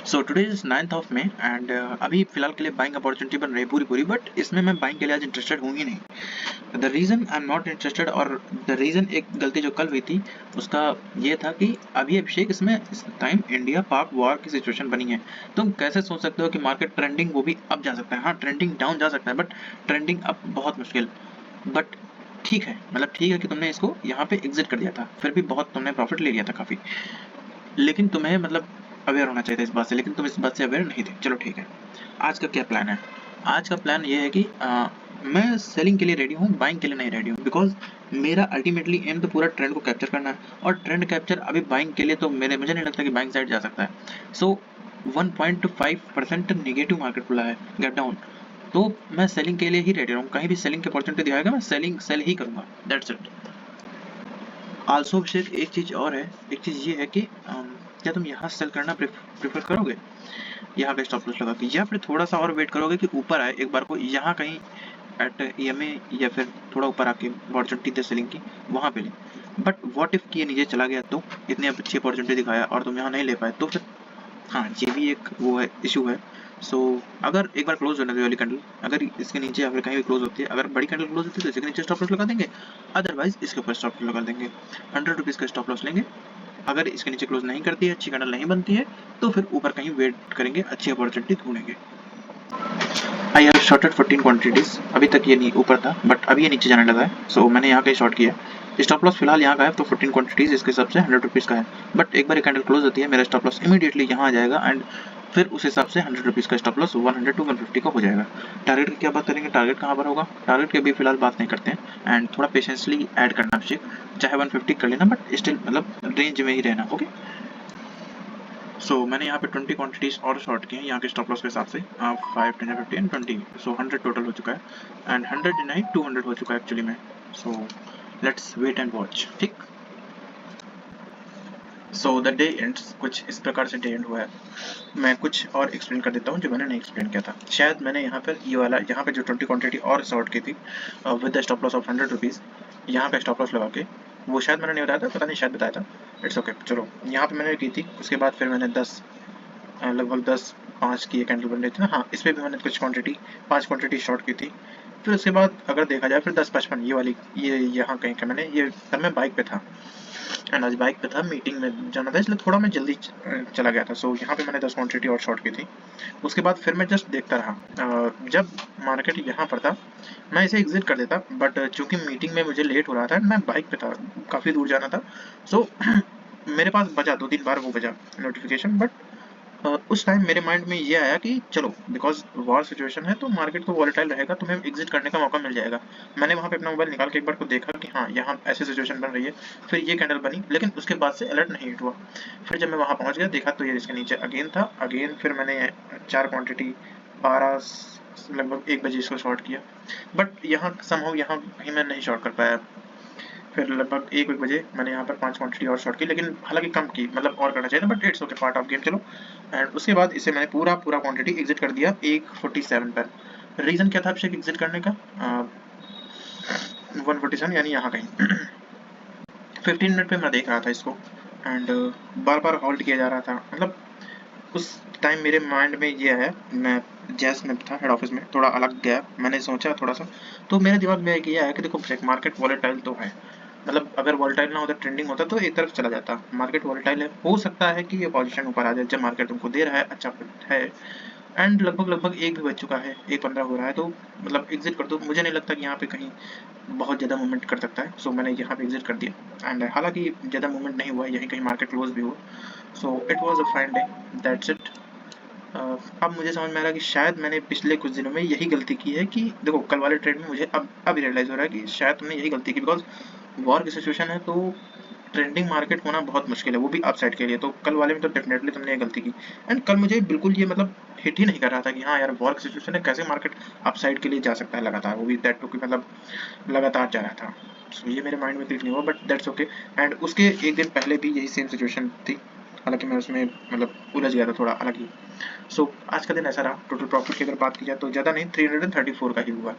So today is 9th of May and अभी फिलहाल के लिए बाइंग अपॉर्चुनिटी बन रही है पूरी बट इसमें मैं बाइंग के लिए आज इंटरेस्टेड हूँ ही नहीं। The reason I am not interested और द रीज़न एक गलती जो कल हुई थी उसका ये था कि अभी अभिषेक इसमें इस टाइम इंडिया पाक वॉर की सिचुएशन बनी है। तुम कैसे सोच सकते हो कि मार्केट ट्रेंडिंग वो भी अप जा सकता है? हाँ, ट्रेंडिंग डाउन जा सकता है बट ट्रेंडिंग अप बहुत मुश्किल। बट ठीक है, मतलब ठीक है कि तुमने इसको यहाँ पे एग्जिट कर दिया था, फिर भी बहुत तुमने प्रॉफिट ले लिया था काफ़ी, लेकिन तुम्हें मतलब अवेयर होना चाहिए था इस बात से, लेकिन तुम इस बात से अवेयर नहीं थे। चलो ठीक है, आज का क्या प्लान है? आज का प्लान ये है कि मैं सेलिंग के लिए रेडी हूँ, बाइंग के लिए नहीं रेडी हूँ, बिकॉज मेरा अल्टीमेटली एम तो पूरा ट्रेंड को कैप्चर करना है और ट्रेंड कैप्चर अभी बाइंग के लिए तो मुझे नहीं लगता कि बाइंग साइड जा सकता है। सो 1.5% नेगेटिव मार्केट खुला है, गेट डाउन, तो मैं सेलिंग के लिए ही रेडी रहूँ। कहीं भी सेलिंग की अपॉर्चुनिटी दिखाएगा मैं सेल ही करूँगा, दैट्स इट। आल्सो अभिषेक एक चीज़ और है, एक चीज़ ये है कि क्या तुम यहाँ सेल करना प्रेफर करोगे यहाँ पे स्टॉप लॉस लगा के, या फिर थोड़ा सा और वेट करोगे कि ऊपर आए एक बार को यहाँ कहीं एट EMA या फिर थोड़ा ऊपर आके अपॉर्चुनिटी दे सेलिंग की वहाँ पे ले। बट व्हाट इफ कि ये नीचे चला गया तो इतनी अच्छी अपॉर्चुनिटी दिखाया और तुम यहाँ नहीं ले पाए तो फिर हाँ, ये भी एक वो है, इशू है। सो अगर एक बार क्लोज होने दो वाली कैंडल, अगर इसके नीचे या फिर कहीं भी क्लोज होती है, अगर बड़ी कैंडल क्लोज होती है तो इसके नीचे स्टॉप लॉस लगा देंगे, अदरवाइज इसके ऊपर स्टॉप लॉस लगा देंगे। 100 रुपीज़ का स्टॉप लॉस लेंगे। अगर इसके नीचे क्लोज नहीं करती है, अच्छी कैंडल नहीं बनती है, तो फिर ऊपर कहीं वेट करेंगे, अच्छी अपॉर्चुनिटी ढूंढेंगे। आई हैव शॉर्टेड 14 क्वांटिटीज, अभी तक ये नहीं ऊपर था बट अभी ये नीचे जाने लगा है, सो मैंने यहाँ कहीं शॉर्ट किया है। स्टॉप लॉस फिलहाल यहाँ का है तो 14 क्वांटिटीज इसके हिसाब से 100 रुपीज़ का है, बट एक बार कैंडल क्लोज होती है मेरा स्टॉप लॉस इमीडिएटली यहाँ आ जाएगा एंड फिर उस हिसाब से 100 रुपीज़ का स्टॉप लॉस 100 to 150 का हो जाएगा। टारगेट की क्या बात करेंगे, टारगेट कहाँ पर होगा? टारगेट के अभी फिलहाल बात नहीं करते हैं एंड थोड़ा पेशेंसली ऐड करना अभिषेक, चाहे 150 कर लेना बट स्टिल मतलब रेंज में ही रहना, ओके। सो मैंने यहाँ पे 20 क्वांटिटीज और शॉर्ट की हैं यहाँ के स्टॉप लॉस के हिसाब से, 5, 10, 15 एंड 20, सो 100 टोटल हो चुका है एंड 100 नहीं 200 हो चुका है एक्चुअली में। So let's wait and watch, ठीक। सो द डे एंड्स, कुछ इस प्रकार से डे एंड हुआ है। मैं कुछ और एक्सप्लेन कर देता हूँ जो मैंने नहीं एक्सप्लेन किया था। शायद मैंने यहाँ पर ये वाला यहाँ पे जो 20 क्वांटिटी और शॉर्ट की थी with the stop loss of 100 rupees, यहाँ पे स्टॉप लॉस लगा के, वो शायद मैंने नहीं बताया था, पता नहीं शायद बताया था, इट्स ओके। चलो यहाँ पे मैंने की थी, उसके बाद फिर मैंने लगभग 10-5 की कैंडल बन रही थी ना, हाँ इस पर भी मैंने कुछ क्वांटिटी 5 क्वांटिटी शॉर्ट की थी। फिर उसके बाद अगर देखा जाए फिर 10-55 ये वाली, ये यहाँ कहीं का मैंने, ये तब मैं बाइक पे था एंड आज बाइक पे था, मीटिंग में जाना था इसलिए थोड़ा मैं जल्दी चला गया था। सो यहाँ पे मैंने 10 क्वांटिटी और शॉर्ट की थी। उसके बाद फिर मैं जस्ट देखता रहा, जब मार्केट यहाँ पर था मैं इसे एग्जिट कर देता, बट चूंकि मीटिंग में मुझे लेट हो रहा था, मैं बाइक पे था, काफ़ी दूर जाना था। सो मेरे पास बजा 2-3 बार वो बजा नोटिफिकेशन, बट उस टाइम मेरे माइंड में ये आया कि चलो बिकॉज वॉर सिचुएशन है तो मार्केट तो वॉलेटाइल रहेगा, तुम्हें एग्जिट करने का मौका मिल जाएगा। मैंने वहाँ पे अपना मोबाइल निकाल के एक बार को देखा कि हाँ यहाँ ऐसी सिचुएशन बन रही है, फिर ये कैंडल बनी, लेकिन उसके बाद से अलर्ट नहीं हिट हुआ। फिर जब मैं वहाँ पहुँच गया देखा तो ये इसके नीचे अगेन था, अगेन फिर मैंने 4 क्वान्टिटी 12 लगभग 1 बजे इसको शॉर्ट किया, बट यहाँ समहाउ यहाँ कहीं मैं नहीं शॉर्ट कर पाया। फिर लगभग 1 बजे मैंने यहाँ पर 5 क्वांटिटी और शॉर्ट की, लेकिन हालांकि कम की, मतलब और करना चाहिए था, but it's okay, part of game, चलो। एंड उसके बाद इसे मैंने पूरा क्वांटिटी एग्जिट कर दिया 147 पर। रीज़न क्या था अभिषेक एग्जिट करने का? 147 यानी यहाँ कहीं 15 मिनट पे मैं देख रहा था इसको एंड बार बार होल्ड किया जा रहा था, मतलब उस टाइम मेरे माइंड में ये है, मैं जैस में था हेड ऑफिस में, थोड़ा अलग गया, मैंने सोचा थोड़ा सा, तो मेरे दिमाग में एक ये आया कि देखो मार्केट वॉलेटाइल तो है, मतलब अगर वॉलेटाइल ना होता ट्रेंडिंग होता तो एक तरफ चला जाता, मार्केट वॉलेटाइल है, हो सकता है कि ये पोजीशन ऊपर आ जाए जब मार्केट तुमको दे रहा है, अच्छा है। एंड लगभग 1 भी बज चुका है, 1:15 हो रहा है, तो मतलब एग्जिट कर दो, मुझे नहीं लगता कि यहाँ पे कहीं बहुत ज़्यादा मूवमेंट कर सकता है। सो मैंने यहाँ पे एग्जिट कर दिया एंड हालांकि ज़्यादा मूवमेंट नहीं हुआ, यहीं कहीं मार्केट क्लोज भी हुआ। So it was a fine day, that's it. अब मुझे समझ में आ रहा है कि शायद मैंने पिछले कुछ दिनों में यही गलती की है, कि देखो कल वाले ट्रेड में मुझे अब रियलाइज़ हो रहा है कि शायद तुमने यही गलती की, बिकॉज वॉर की सिचुएशन है तो ट्रेंडिंग मार्केट होना बहुत मुश्किल है, वो भी अप साइड के लिए, तो कल वाले में तो डेफिनेटली तुमने ये गलती की। एंड कल मुझे बिल्कुल ये मतलब हिट ही नहीं कर रहा था कि हाँ यार वॉर की सिचुएशन है, कैसे मार्केट अप साइड के लिए जा सकता है लगातार, वो भी दैट टू कि मतलब लगातार जा रहा था। सो ये मेरे माइंड में क्लिक नहीं हुआ, बट दैट्स ओके। एंड उसके एक दिन पहले भी यही सेम सिचुएशन थी, हालांकि मैं उसमें मतलब उलझ गया था थोड़ा अलग ही। सो आज का दिन ऐसा रहा। टोटल प्रॉफिट की अगर बात की जाए तो ज़्यादा नहीं, 334 का ही हुआ।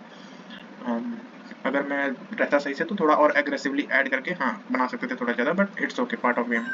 अगर मैं रहता सही से तो थोड़ा और एग्रेसिवली ऐड करके हाँ बना सकते थे थोड़ा ज़्यादा, but it's okay, part of game.